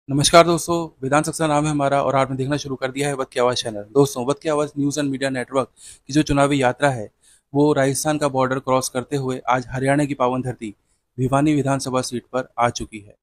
नमस्कार दोस्तों, वेदांत सक्सेना नाम है हमारा और आपने देखना शुरू कर दिया है वक्त की आवाज़ चैनल। दोस्तों, वक्त की आवाज़ न्यूज़ एंड मीडिया नेटवर्क की जो चुनावी यात्रा है, वो राजस्थान का बॉर्डर क्रॉस करते हुए आज हरियाणा की पावन धरती भिवानी विधानसभा सीट पर आ चुकी है।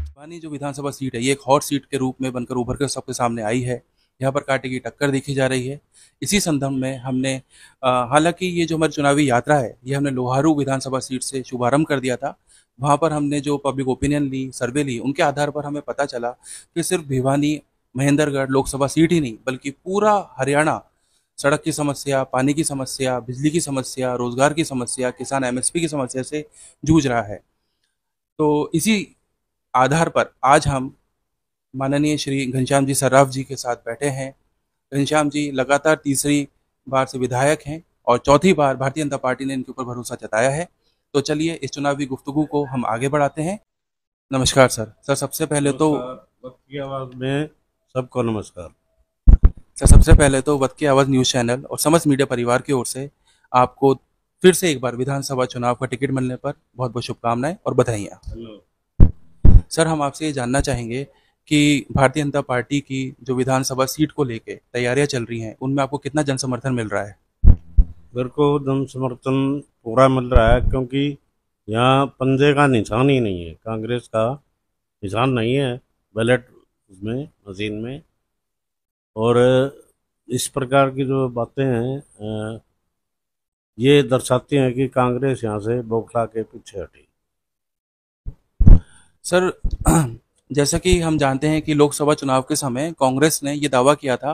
भिवानी जो विधानसभा सीट है, ये एक हॉट सीट के रूप में बनकर उभर कर सबके सामने आई है। यहाँ पर कांटे की टक्कर देखी जा रही है। इसी संदर्भ में हमने हालांकि ये जो हमारी चुनावी यात्रा है, ये हमने लोहारू विधानसभा सीट से शुभारंभ कर दिया था। वहाँ पर हमने जो पब्लिक ओपिनियन ली, सर्वे ली, उनके आधार पर हमें पता चला कि सिर्फ भिवानी महेंद्रगढ़ लोकसभा सीट ही नहीं, बल्कि पूरा हरियाणा सड़क की समस्या, पानी की समस्या, बिजली की समस्या, रोजगार की समस्या, किसान एमएसपी की समस्या से जूझ रहा है। तो इसी आधार पर आज हम माननीय श्री घनश्याम जी सर्राफ जी के साथ बैठे हैं। घनश्याम जी लगातार तीसरी बार से विधायक हैं और चौथी बार भारतीय जनता पार्टी ने इनके ऊपर भरोसा जताया है। तो चलिए इस चुनावी गुफ्तगू को हम आगे बढ़ाते हैं। नमस्कार सर। सबसे पहले तो नमस्कार। वक्त की आवाज में सबको नमस्कार। सबसे पहले तो वक्त की आवाज़ न्यूज़ चैनल और समस्त मीडिया परिवार की ओर से आपको फिर से एक बार विधानसभा चुनाव का टिकट मिलने पर बहुत बहुत शुभकामनाएं और बधाइयाँ। हेलो। सर, हम आपसे ये जानना चाहेंगे कि भारतीय जनता पार्टी की जो विधानसभा सीट को लेके तैयारियां चल रही हैं, उनमें आपको कितना जन समर्थन मिल रहा है? मेरे को जन समर्थन पूरा मिल रहा है, क्योंकि यहाँ पंजे का निशान ही नहीं है, कांग्रेस का निशान नहीं है बैलेट उसमें मशीन में। और इस प्रकार की जो बातें हैं ये दर्शाती हैं कि कांग्रेस यहाँ से बौखला के पीछे हटी। सर, जैसा कि हम जानते हैं कि लोकसभा चुनाव के समय कांग्रेस ने ये दावा किया था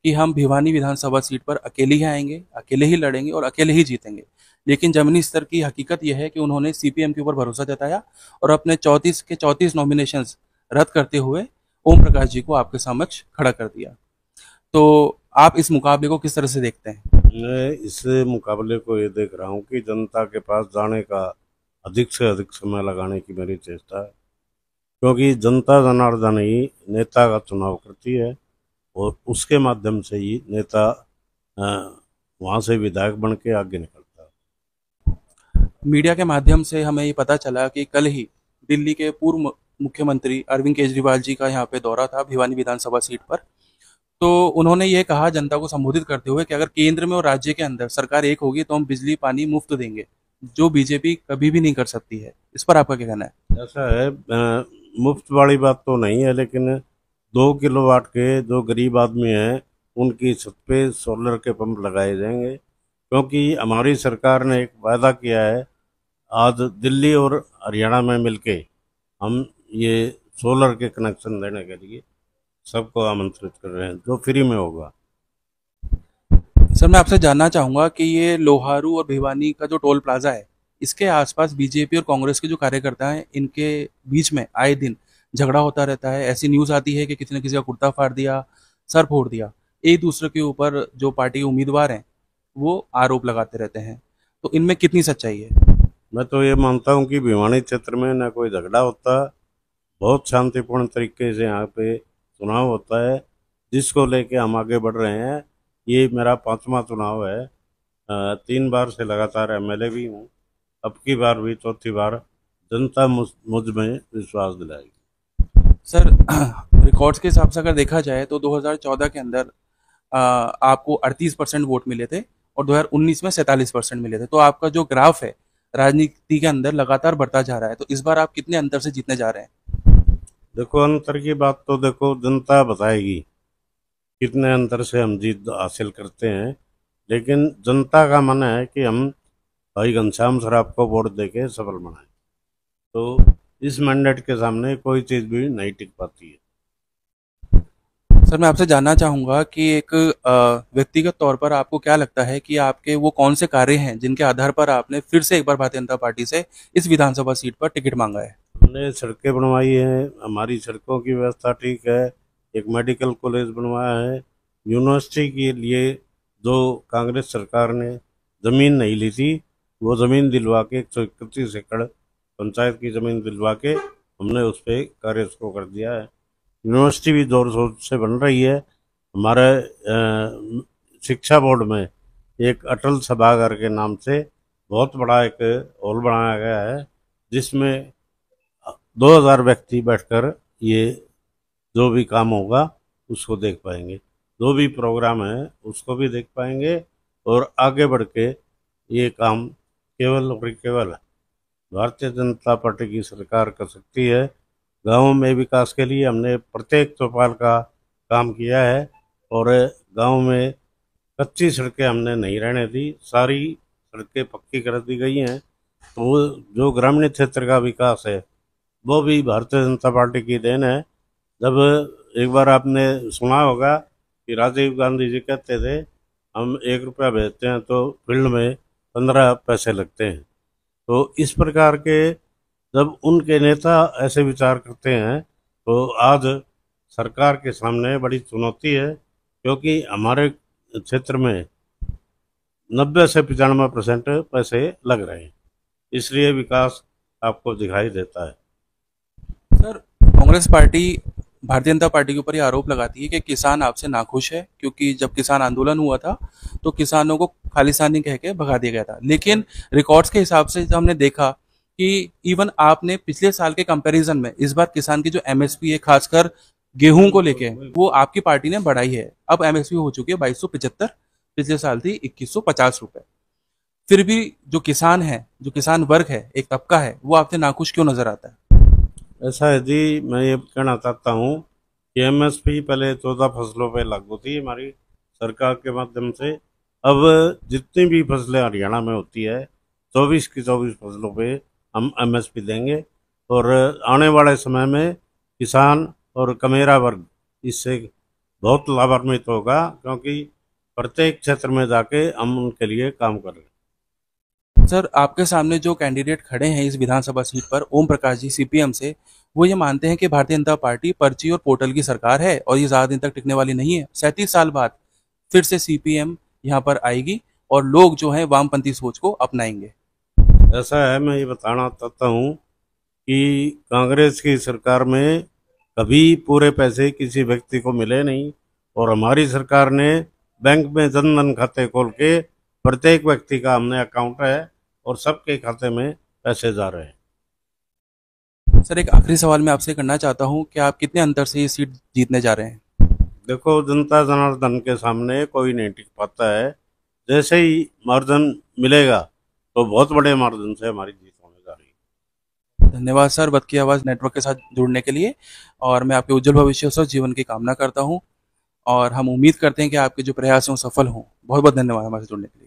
कि हम भिवानी विधानसभा सीट पर अकेले ही आएंगे, अकेले ही लड़ेंगे और अकेले ही जीतेंगे। लेकिन जमीनी स्तर की हकीकत यह है कि उन्होंने सीपीएम के ऊपर भरोसा जताया और अपने 34 के 34 नॉमिनेशंस रद्द करते हुए ओम प्रकाश जी को आपके समक्ष खड़ा कर दिया। तो आप इस मुकाबले को किस तरह से देखते हैं? मैं इस मुकाबले को ये देख रहा हूँ कि जनता के पास जाने का अधिक से अधिक समय लगाने की मेरी चेष्टा है, क्योंकि जनता जनार्दन ही नेता का चुनाव करती है और उसके माध्यम से ही नेता वहाँ से विधायक बन के आगे निकलता है। मीडिया के माध्यम से हमें ये पता चला कि कल ही दिल्ली के पूर्व मुख्यमंत्री अरविंद केजरीवाल जी का यहाँ पे दौरा था भिवानी विधानसभा सीट पर। तो उन्होंने ये कहा जनता को संबोधित करते हुए कि अगर केंद्र में और राज्य के अंदर सरकार एक होगी तो हम बिजली पानी मुफ्त देंगे, जो बीजेपी कभी भी नहीं कर सकती है। इस पर आपका क्या कहना है? ऐसा है, मुफ्त वाली बात तो नहीं है, लेकिन 2 किलोवाट के जो गरीब आदमी हैं उनकी छत पे सोलर के पंप लगाए जाएंगे, क्योंकि हमारी सरकार ने एक वायदा किया है। आज दिल्ली और हरियाणा में मिलके हम ये सोलर के कनेक्शन देने के लिए सबको आमंत्रित कर रहे हैं, जो फ्री में होगा। सर, मैं आपसे जानना चाहूंगा कि ये लोहारू और भिवानी का जो टोल प्लाजा है, इसके आसपास बीजेपी और कांग्रेस के जो कार्यकर्ता हैं, इनके बीच में आए दिन झगड़ा होता रहता है। ऐसी न्यूज आती है कि किसी ने किसी का कुर्ता फाड़ दिया, सर फोड़ दिया। एक दूसरे के ऊपर जो पार्टी के उम्मीदवार हैं, वो आरोप लगाते रहते हैं। तो इनमें कितनी सच्चाई है? मैं तो ये मानता हूँ कि भिवानी क्षेत्र में न कोई झगड़ा होता, बहुत शांतिपूर्ण तरीके से यहाँ पे चुनाव होता है, जिसको लेके हम आगे बढ़ रहे हैं। ये मेरा 5वां चुनाव है। 3 बार से लगातार एमएलए भी हूँ। अब की बार भी, चौथी बार जनता मुझ में विश्वास दिलाएगी। सर, रिकॉर्ड्स के हिसाब से अगर देखा जाए तो 2014 के अंदर आपको 38% वोट मिले थे और 2019 में 47% मिले थे। तो आपका जो ग्राफ है राजनीति के अंदर लगातार बढ़ता जा रहा है। तो इस बार आप कितने अंतर से जीतने जा रहे हैं? देखो, अंतर की बात तो देखो जनता बताएगी कितने अंतर से हम जीत हासिल करते हैं, लेकिन जनता का मन है कि हम भाई घनश्याम सराफ को वोट देके सफल बनाएं। तो इस मैंडेट के सामने कोई चीज़ भी नहीं टिक पाती है। सर, मैं आपसे जानना चाहूँगा कि एक व्यक्तिगत तौर पर आपको क्या लगता है कि आपके वो कौन से कार्य हैं जिनके आधार पर आपने फिर से एक बार भारतीय जनता पार्टी से इस विधानसभा सीट पर टिकट मांगा है? हमने सड़कें बनवाई हैं, हमारी सड़कों की व्यवस्था ठीक है, एक मेडिकल कॉलेज बनवाया है। यूनिवर्सिटी के लिए जो कांग्रेस सरकार ने ज़मीन नहीं ली थी, वो ज़मीन दिलवा के 131 एकड़ पंचायत की ज़मीन दिलवा के हमने उस पर कार्य शुरू कर दिया है। यूनिवर्सिटी भी जोर शोर से बन रही है। हमारे शिक्षा बोर्ड में एक अटल सभागार के नाम से बहुत बड़ा एक हॉल बनाया गया है, जिसमें 2000 व्यक्ति बैठकर ये जो भी काम होगा उसको देख पाएंगे, जो भी प्रोग्राम है उसको भी देख पाएंगे, और आगे बढ़ के ये काम केवल और केवल भारतीय जनता पार्टी की सरकार कर सकती है। गाँव में विकास के लिए हमने प्रत्येक चौपाल का काम किया है, और गांव में कच्ची सड़कें हमने नहीं रहने दी, सारी सड़कें पक्की कर दी गई हैं। तो वो जो ग्रामीण क्षेत्र का विकास है वो भी भारतीय जनता पार्टी की देन है। जब एक बार आपने सुना होगा कि राजीव गांधी जी कहते थे, हम 1 रुपया भेजते हैं तो फील्ड में 15 पैसे लगते हैं। तो इस प्रकार के जब उनके नेता ऐसे विचार करते हैं तो आज सरकार के सामने बड़ी चुनौती है, क्योंकि हमारे क्षेत्र में 90 से 95% पैसे लग रहे हैं, इसलिए विकास आपको दिखाई देता है। Sir, Congress party Bharatiya Janata party के ऊपर ये आरोप लगाती है कि किसान आपसे नाखुश है, क्योंकि जब किसान आंदोलन हुआ था तो किसानों को खालिस्तानी कह के भगा दिया गया था। लेकिन रिकॉर्ड्स के हिसाब से जब हमने देखा कि इवन आपने पिछले साल के कंपैरिजन में इस बार किसान की जो एमएसपी है, खासकर गेहूं को लेके, वो आपकी पार्टी ने बढ़ाई है। अब एमएसपी हो चुकी है 2275, पिछले साल थी 2150 रुपए। फिर भी जो किसान है, जो किसान वर्ग है, एक तबका है, वो आपसे नाखुश क्यों नजर आता है? ऐसा है जी, मैं ये कहना चाहता हूँ कि एमएसपी पहले 14 फसलों पे लागू थी हमारी सरकार के माध्यम से। अब जितनी भी फसलें हरियाणा में होती है 24 की 24 फसलों पे हम एमएसपी देंगे, और आने वाले समय में किसान और कमेरा वर्ग इससे बहुत लाभान्वित होगा, क्योंकि प्रत्येक क्षेत्र में जाके हम उनके लिए काम कर रहे हैं। सर, आपके सामने जो कैंडिडेट खड़े हैं इस विधानसभा सीट पर, ओम प्रकाश जी सीपीएम से, वो ये मानते हैं कि भारतीय जनता पार्टी पर्ची और पोर्टल की सरकार है और ये ज़्यादा दिन तक टिकने वाली नहीं है। 37 साल बाद फिर से सीपीएम यहाँ पर आएगी और लोग जो हैं वामपंथी सोच को अपनाएंगे। ऐसा है, मैं ये बताना चाहता हूँ कि कांग्रेस की सरकार में कभी पूरे पैसे किसी व्यक्ति को मिले नहीं, और हमारी सरकार ने बैंक में जन धन खाते खोल के प्रत्येक व्यक्ति का हमने अकाउंट है और सबके खाते में पैसे जा रहे हैं। सर, एक आखिरी सवाल मैं आपसे करना चाहता हूँ कि आप कितने अंतर से ये सीट जीतने जा रहे हैं? देखो, जनता जनार्दन के सामने कोई नहीं टिक पाता है। जैसे ही मार्जिन मिलेगा तो बहुत बड़े मार्जिन से हमारी जीत होने जा रही है। धन्यवाद सर, बद की आवाज़ नेटवर्क के साथ जुड़ने के लिए, और मैं आपके उज्जवल भविष्य और जीवन की कामना करता हूँ, और हम उम्मीद करते हैं कि आपके जो प्रयास हैं वो सफल हों। बहुत बहुत धन्यवाद हमारे साथ जुड़ने के लिए।